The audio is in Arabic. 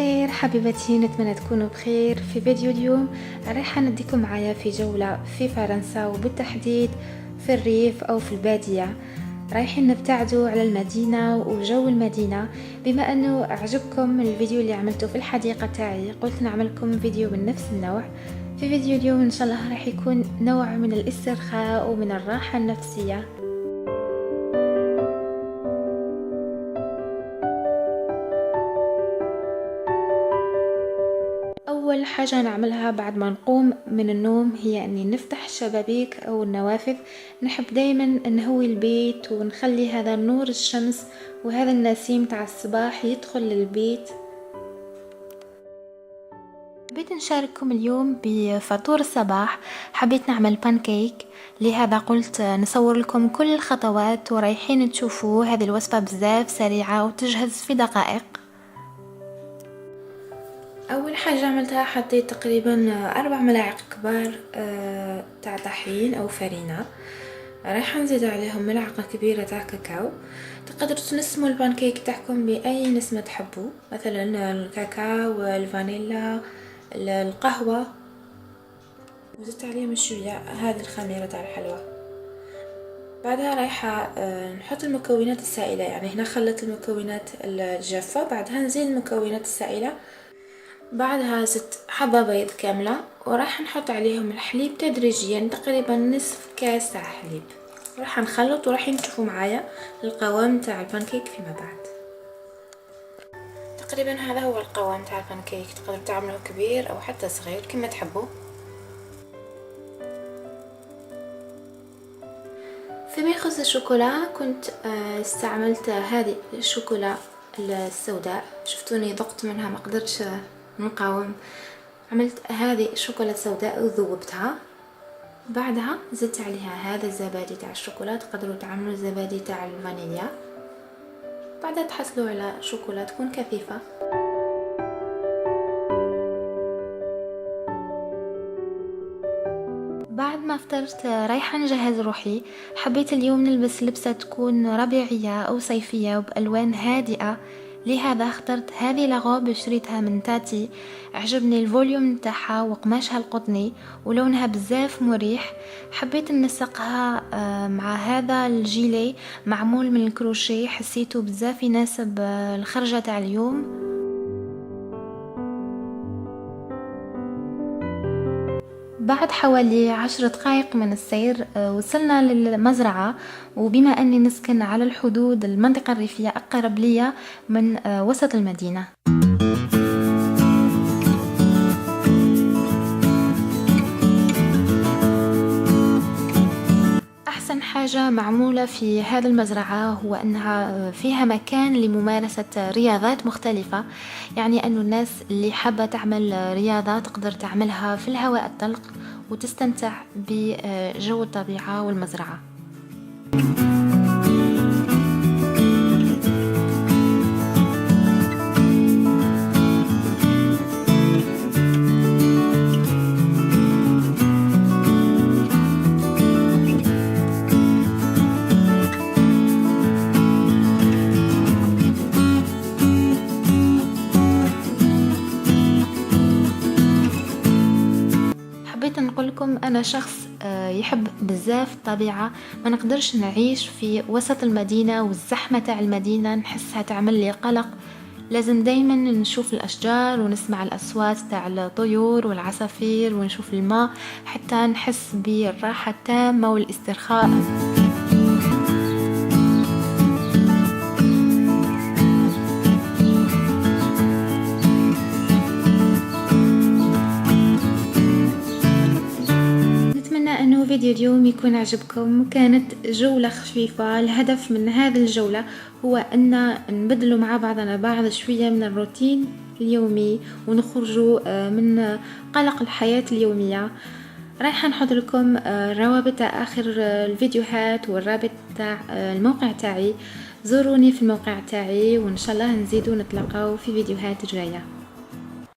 الخير حبيبتي، نتمنى تكونوا بخير. في فيديو اليوم رايحة نديكم معايا في جولة في فرنسا، وبالتحديد في الريف أو في البادية. رايحين نبتعدوا على المدينة وجو المدينة. بما أنه أعجبكم الفيديو اللي عملته في الحديقة تاعي، قلت نعملكم فيديو من نفس النوع. في فيديو اليوم إن شاء الله راح يكون نوع من الاسترخاء ومن الراحة النفسية. أول حاجة نعملها بعد ما نقوم من النوم هي أني نفتح الشبابيك أو النوافذ. نحب دايما نهوي البيت ونخلي هذا نور الشمس وهذا النسيم تاع الصباح يدخل للبيت. حبيت نشارككم اليوم بفطور صباح. حبيت نعمل بانكيك، لهذا قلت نصور لكم كل الخطوات ورايحين تشوفوا. هذه الوصفة بزاف سريعة وتجهز في دقائق. اول حاجه عملتها حطيت تقريبا 4 ملاعق كبار تاع طحين او فرينه. رايحه نزيد عليهم ملعقه كبيره تاع كاكاو. تقدروا تنسموا البانكيك تاعكم باي نسمه تحبوا، مثلا الكاكاو، الفانيلا، القهوه. وزدت عليهم شويه هذه الخميره تاع الحلوى. بعدها رايحه نحط المكونات السائله، يعني هنا خلت المكونات الجافه، بعدها نزيد المكونات السائله. بعدها زدت حبة بيض كاملة وراح نحط عليهم الحليب تدريجيا، تقريبا نصف كاس تاع حليب. راح نخلط وراح تشوفوا معايا القوام تاع البانكيك فيما بعد. تقريبا هذا هو القوام تاع البانكيك، تقدروا تعملوه كبير او حتى صغير كما تحبوا. فيما يخص الشوكولا، كنت استعملت هذه الشوكولا السوداء. شفتوني ضقت منها ما قدرتش نقاوم، عملت هذه الشوكولا السوداء وذوبتها. بعدها زدت عليها هذا الزبادي تاع الشوكولا، تقدروا تعملوا الزبادي تاع الفانيليا. بعدها تحصلوا على شوكولا تكون كثيفة. بعد ما فطرت رايحة نجهز روحي. حبيت اليوم نلبس لبسة تكون ربيعية أو صيفية وبألوان هادئة، لهذا اخترت هذه لاغوب، شريتها من تاتي. عجبني الفوليوم تاعها وقماشها القطني ولونها بزاف مريح. حبيت ننسقها مع هذا الجيلي معمول من الكروشيه، حسيته بزاف يناسب الخرجة تاع اليوم. بعد حوالي 10 دقائق من السير وصلنا للمزرعة، وبما أني نسكن على الحدود، المنطقة الريفية أقرب لي من وسط المدينة. أحسن حاجة معمولة في هذه المزرعة هو أنها فيها مكان لممارسة رياضات مختلفة، يعني أن الناس اللي حابة تعمل رياضة تقدر تعملها في الهواء الطلق وتستمتع بجو الطبيعة والمزرعة. نقولكم أنا شخص يحب بزاف الطبيعة، ما نقدرش نعيش في وسط المدينة والزحمة تاع المدينة، نحسها تعمل لي قلق. لازم دايما نشوف الأشجار ونسمع الأصوات تاع الطيور والعصافير ونشوف الماء حتى نحس بالراحة التامة والاسترخاء. فيديو اليوم يكون عجبكم. كانت جولة خفيفة. الهدف من هذه الجولة هو أن نبدلوا مع بعضنا بعض شوية من الروتين اليومي ونخرجوا من قلق الحياة اليومية. رايحة نحط لكم روابط آخر الفيديوهات والرابط تاع الموقع تاعي. زوروني في الموقع تاعي وإن شاء الله نزيدوا نتلاقاو في فيديوهات جاية.